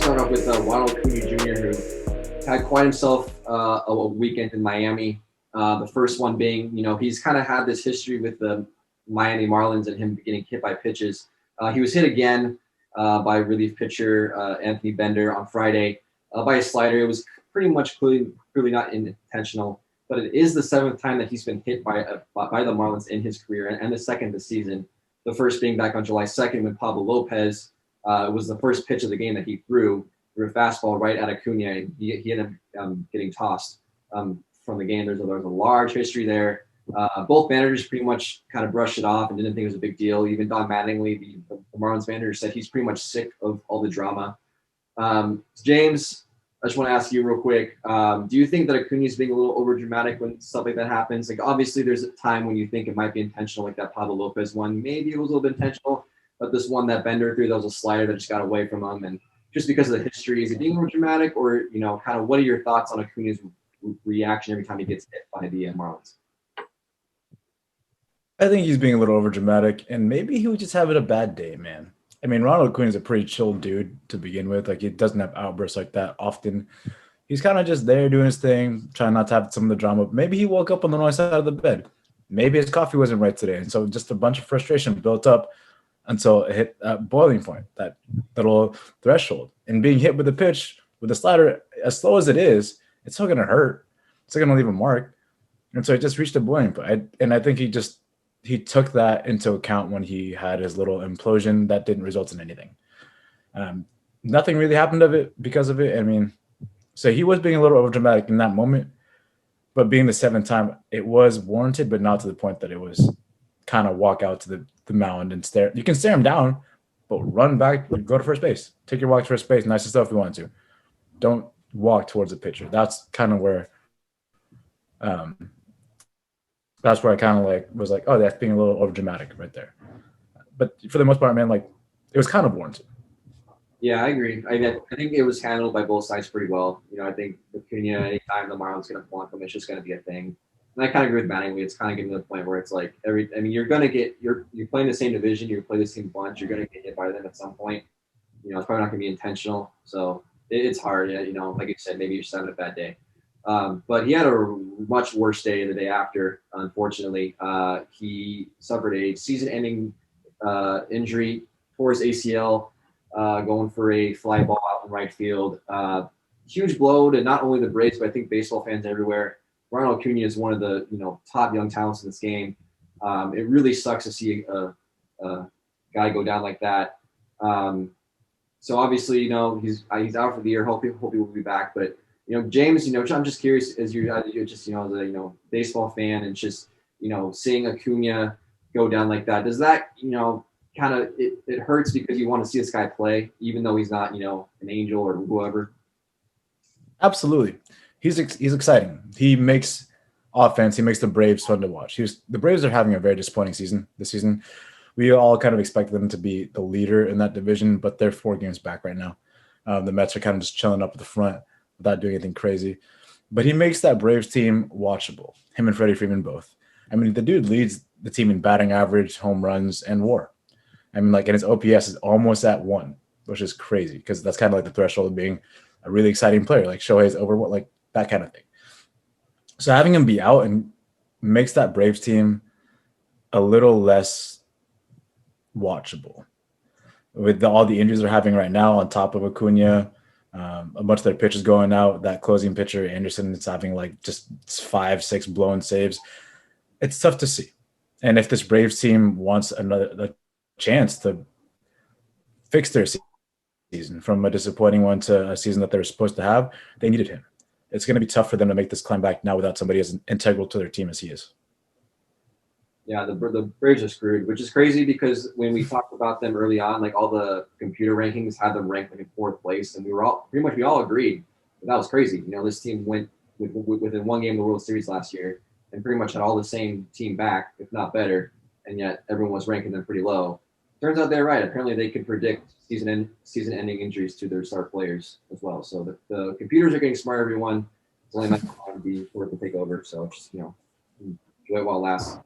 start off with Ronald Acuna Jr., who had quite himself a weekend in Miami. The first one being, he's kind of had this history with the Miami Marlins and him getting hit by pitches. He was hit again by relief pitcher Anthony Bender on Friday by a slider. It was pretty much clearly not intentional, but it is the seventh time that he's been hit by the Marlins in his career, and the second this season. The first being back on July 2nd when Pablo Lopez was the first pitch of the game that he threw a fastball right at Acuna. He ended up getting tossed from the game. There's a large history there. Both managers pretty much kind of brushed it off and didn't think it was a big deal. Even Don Mattingly, the Marlins manager, said he's pretty much sick of all the drama. James, I just want to ask you real quick. Do you think that Acuna is being a little overdramatic when stuff like that happens? Like, obviously, there's a time when you think it might be intentional, like that Pablo Lopez one. Maybe it was a little bit intentional, but this one that Bender threw, that was a slider that just got away from him. And just because of the history, is it being overdramatic, or kind of what are your thoughts on Acuna's reaction every time he gets hit by the Marlins? I think he's being a little overdramatic, and maybe he was just having a bad day, man. I mean, Ronald Acuna is a pretty chill dude to begin with. Like, he doesn't have outbursts like that often. He's kind of just there doing his thing, trying not to have some of the drama. Maybe he woke up on the wrong side of the bed. Maybe his coffee wasn't right today, and so just a bunch of frustration built up until it hit that boiling point, that little threshold. And being hit with a pitch, with a slider, as slow as it is, it's still going to hurt. It's still going to leave a mark. And so it just reached a boiling point. And I think he took that into account when he had his little implosion that didn't result in anything. Nothing really happened because of it. I mean, so he was being a little overdramatic in that moment, but being the seventh time, it was warranted, but not to the point that it was kind of walk out to the mound and stare. You can stare him down, but run back, go to first base. Take your walk to first base. Nice stuff if you want to. Don't walk towards the pitcher. That's kind of where I kind of was like, oh, that's being a little overdramatic right there. But for the most part, man, like, it was kind of warranted. Yeah, I agree. I think it was handled by both sides pretty well. I think Acuna, anytime the Marlins going to flunk him, it's just going to be a thing. And I kind of agree with Mattingly. It's kind of getting to the point where it's like you're playing the same division, you play the same bunch, you're going to get hit by them at some point. It's probably not going to be intentional. So it's hard. Like you said, maybe you're just having a bad day. But he had a much worse day the day after, unfortunately. He suffered a season-ending injury, tore his ACL, going for a fly ball out in right field. Huge blow to not only the Braves, but I think baseball fans everywhere. Ronald Acuna is one of the top young talents in this game. It really sucks to see a guy go down like that. So obviously, he's out for the year. Hope he will be back. But James, I'm just curious as you're just as a baseball fan and just seeing Acuna go down like that. Does that kind of it hurts because you want to see this guy play, even though he's not an angel or whoever? Absolutely. He's exciting. He makes offense. He makes the Braves fun to watch. The Braves are having a very disappointing season this season. We all kind of expected them to be the leader in that division, but they're 4 games back right now. The Mets are kind of just chilling up at the front without doing anything crazy. But he makes that Braves team watchable, him and Freddie Freeman both. I mean, the dude leads the team in batting average, home runs, and WAR. I mean, and his OPS is almost at 1, which is crazy because that's kind of like the threshold of being a really exciting player, like Shohei's over what, like that kind of thing. So having him be out and makes that Braves team a little less watchable. With all the injuries they're having right now on top of Acuna, a bunch of their pitchers going out, that closing pitcher, Anderson, is having like just 5-6 blown saves. It's tough to see. And if this Braves team wants a chance to fix their season from a disappointing one to a season that they were supposed to have, they needed him. It's going to be tough for them to make this climb back now without somebody as integral to their team as he is. Yeah, the Braves are screwed, which is crazy because when we talked about them early on, like all the computer rankings had them ranked in 4th place, and we all agreed that was crazy. This team went within 1 game of the World Series last year and pretty much had all the same team back, if not better, and yet everyone was ranking them pretty low. Turns out they're right. Apparently, they can predict season-ending injuries to their star players as well. So the computers are getting smart. Everyone, it's only not going to be for it to take over. So just enjoy it while it lasts.